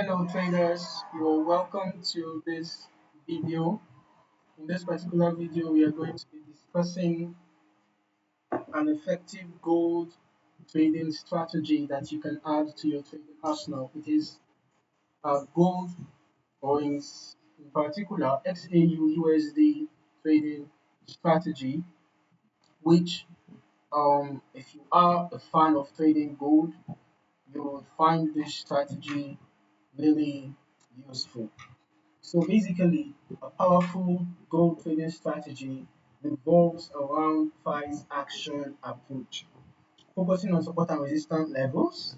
Hello traders, you're welcome to this video. In this particular video, we are going to be discussing an effective gold trading strategy that you can add to your trading arsenal. It is a gold or in particular XAUUSD trading strategy, which if you are a fan of trading gold, you will find this strategy really useful. So basically, a powerful gold trading strategy revolves around price action approach, focusing on support and resistance levels,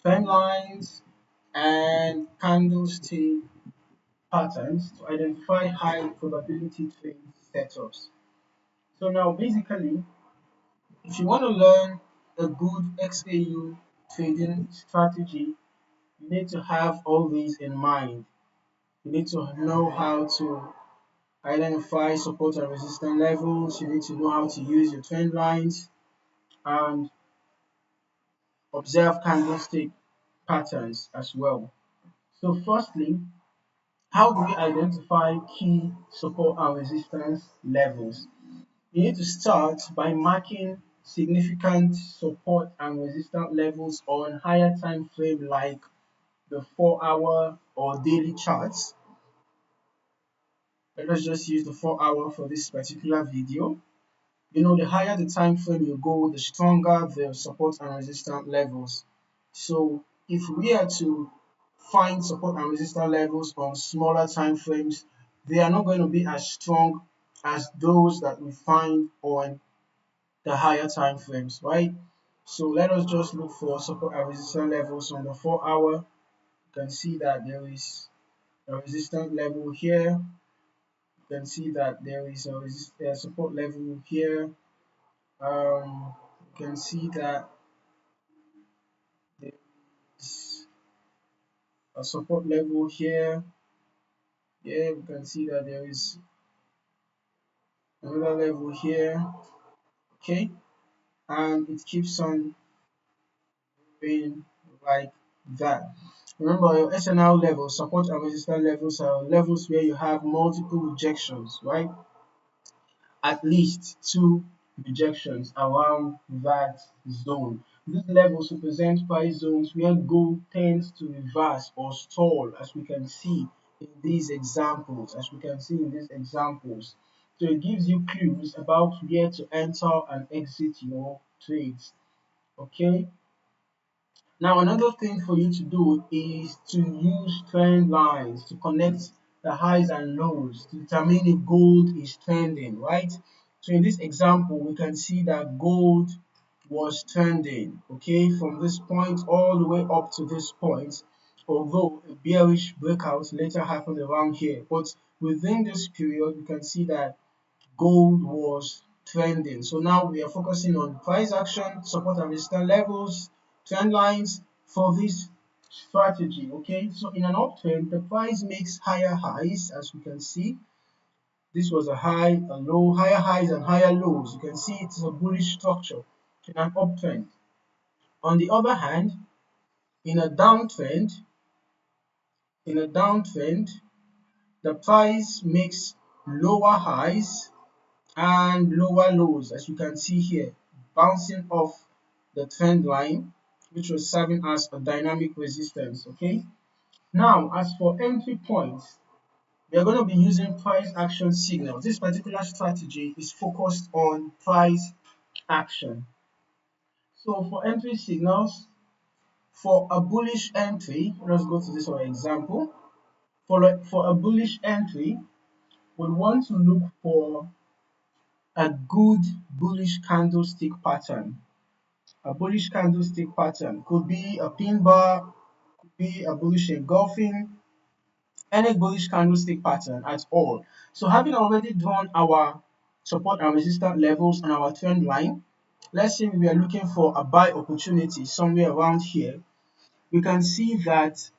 trend lines, and candlestick patterns to identify high probability trade setups. So now basically, if you want to learn a good XAU trading strategy, you need to have all these in mind. You need to know how to identify support and resistance levels. You need to know how to use your trend lines and observe candlestick patterns as well. So firstly, how do we identify key support and resistance levels? You need to start by marking significant support and resistance levels on higher time frame like the 4-hour or daily charts. Let us just use the 4-hour for this particular video. The higher the time frame you go, the stronger the support and resistance levels. So if we are to find support and resistance levels on smaller time frames, they are not going to be as strong as those that we find on the higher time frames, right? So let us just look for support and resistance levels on the 4-hour. You can see that there is a resistance level here. You can see that there is a support level here. You can see that there's a support level here. Yeah, we can see that there is another level here. Okay, and it keeps on going like that. Remember, your SNL levels, support and resistance levels, are levels where you have multiple rejections, right? At least two rejections around that zone. These levels represent price zones where gold tends to reverse or stall, as we can see in these examples. So it gives you clues about where to enter and exit your trades. Okay. Now, another thing for you to do is to use trend lines to connect the highs and lows to determine if gold is trending, right? So in this example, we can see that gold was trending, okay, from this point all the way up to this point, although a bearish breakout later happened around here. But within this period, we can see that gold was trending. So now we are focusing on price action, support and resistance levels, trend lines for this strategy. Okay, so in an uptrend, the price makes higher highs, as we can see. This was a high, a low, higher highs and higher lows. You can see it's a bullish structure in an uptrend. On the other hand, in a downtrend, the price makes lower highs and lower lows, as you can see here, bouncing off the trend line, which was serving as a dynamic resistance. Okay, now as for entry points, we are going to be using price action signals. This particular strategy is focused on price action. So for entry signals, for a bullish entry, let's go to this one example. For a bullish entry, we want to look for a good bullish candlestick pattern. A bullish candlestick pattern could be a pin bar, could be a bullish engulfing, any bullish candlestick pattern at all. So having already drawn our support and resistance levels on our trend line, let's say we are looking for a buy opportunity somewhere around here. We can see that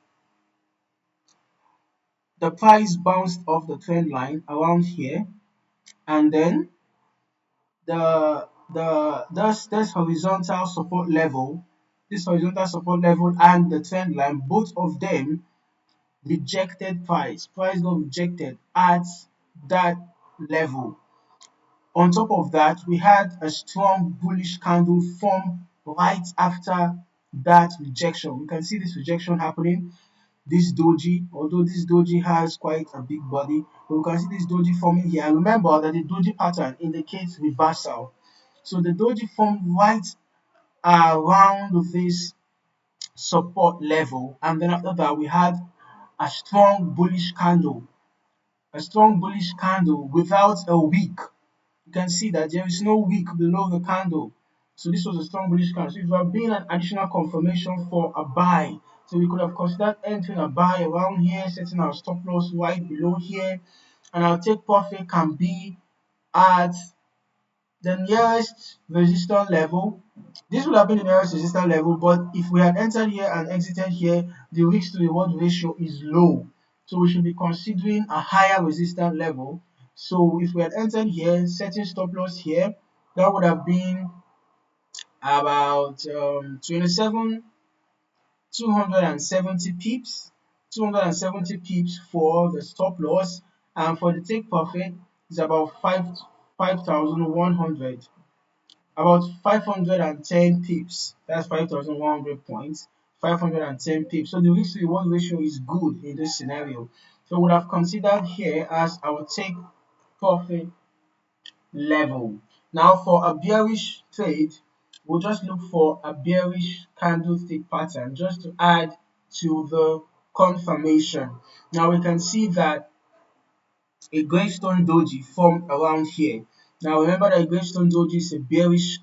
the price bounced off the trend line around here, and then this horizontal support level this horizontal support level and the trend line, both of them rejected price. Price got rejected at that level. On top of that, we had a strong bullish candle form right after that rejection. We can see this rejection happening. This doji, although this doji has quite a big body, but we can see this doji forming here. And remember that the doji pattern indicates reversal. So the doji formed right around this support level, and then after that we had a strong bullish candle, without a wick. You can see that there is no wick below the candle. So this was a strong bullish candle. So it would have been an additional confirmation for a buy. So we could have considered entering a buy around here, setting our stop loss right below here, and our take profit can be at the nearest resistance level. This would have been the nearest resistance level, but if we had entered here and exited here, the risk to reward ratio is low. So we should be considering a higher resistance level. So if we had entered here, setting stop loss here, that would have been about 27 270 pips, 270 pips for the stop loss, and for the take profit is about 5,100, about 510 pips. That's 5,100 points, 510 pips. So the risk to reward ratio is good in this scenario. So we would have considered here as our take profit level. Now for a bearish trade, we'll just look for a bearish candlestick pattern just to add to the confirmation. Now we can see that a gravestone doji formed around here. Now remember that a gravestone doji is a bearish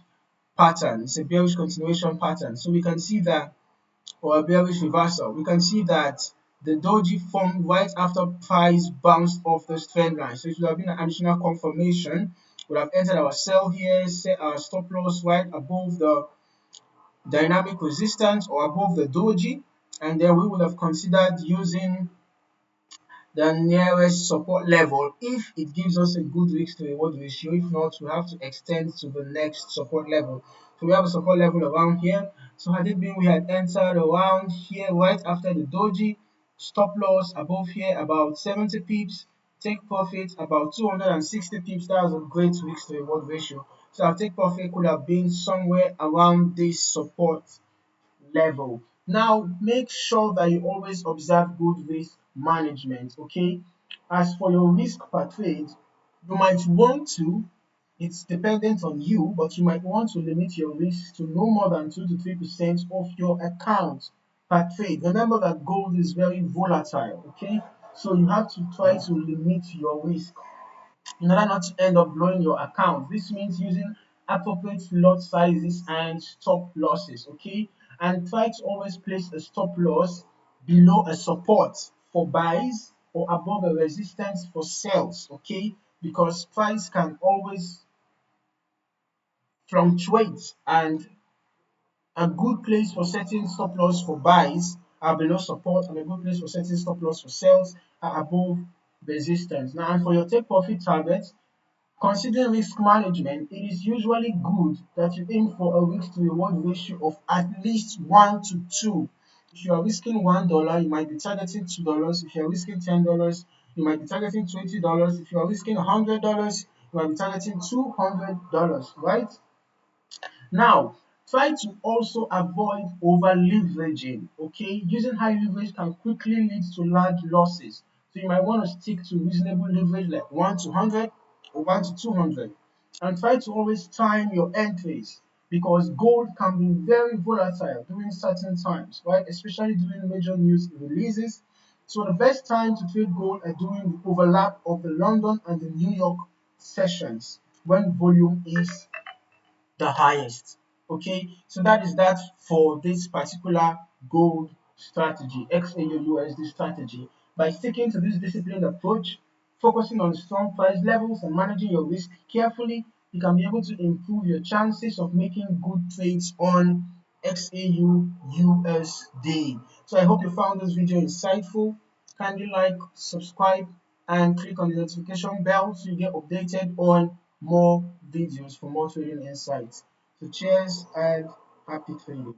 pattern, it's a bearish continuation pattern. So we can see that, or a bearish reversal, we can see that the doji formed right after price bounced off the trend line. So it would have been an additional confirmation. We would have entered our sell here, set our stop loss right above the dynamic resistance or above the doji, and then we would have considered using the nearest support level if it gives us a good risk to reward ratio. If not, we have to extend to the next support level. So we have a support level around here. So had it been we had entered around here right after the doji, stop loss above here about 70 pips, take profit about 260 pips. That was a great risk to reward ratio. So our take profit could have been somewhere around this support level. Now, make sure that you always observe good risk management, okay? As for your risk per trade, you might want to, it's dependent on you, but you might want to limit your risk to no more than 2 to 3% of your account per trade. Remember that gold is very volatile, okay? So you have to try to limit your risk in order not to end up blowing your account. This means using appropriate lot sizes and stop losses, okay? And try to always place a stop loss below a support for buys or above a resistance for sells, okay? Because price can always fluctuate, and a good place for setting stop loss for buys are below support, and a good place for setting stop loss for sells are above resistance. Now, and for your take profit targets, considering risk management, it is usually good that you aim for a risk to reward ratio of at least 1 to 2. If you are risking $1, you might be targeting $2. If you are risking $10, you might be targeting $20. If you are risking $100, you might be targeting $200, right? Now, try to also avoid over leveraging, okay? Using high leverage can quickly lead to large losses. So you might want to stick to reasonable leverage like 1 to 100 or 1 to 200. And try to always time your entries, because gold can be very volatile during certain times, right? Especially during major news releases. So the best time to trade gold are during the overlap of the London and the New York sessions when volume is the highest. Okay, so that is that for this particular gold strategy, XAUUSD strategy. By sticking to this disciplined approach, focusing on strong price levels and managing your risk carefully, you can be able to improve your chances of making good trades on XAUUSD. So I hope you found this video insightful. Kindly like, subscribe, and click on the notification bell so you get updated on more videos for more trading insights. So cheers and happy trading.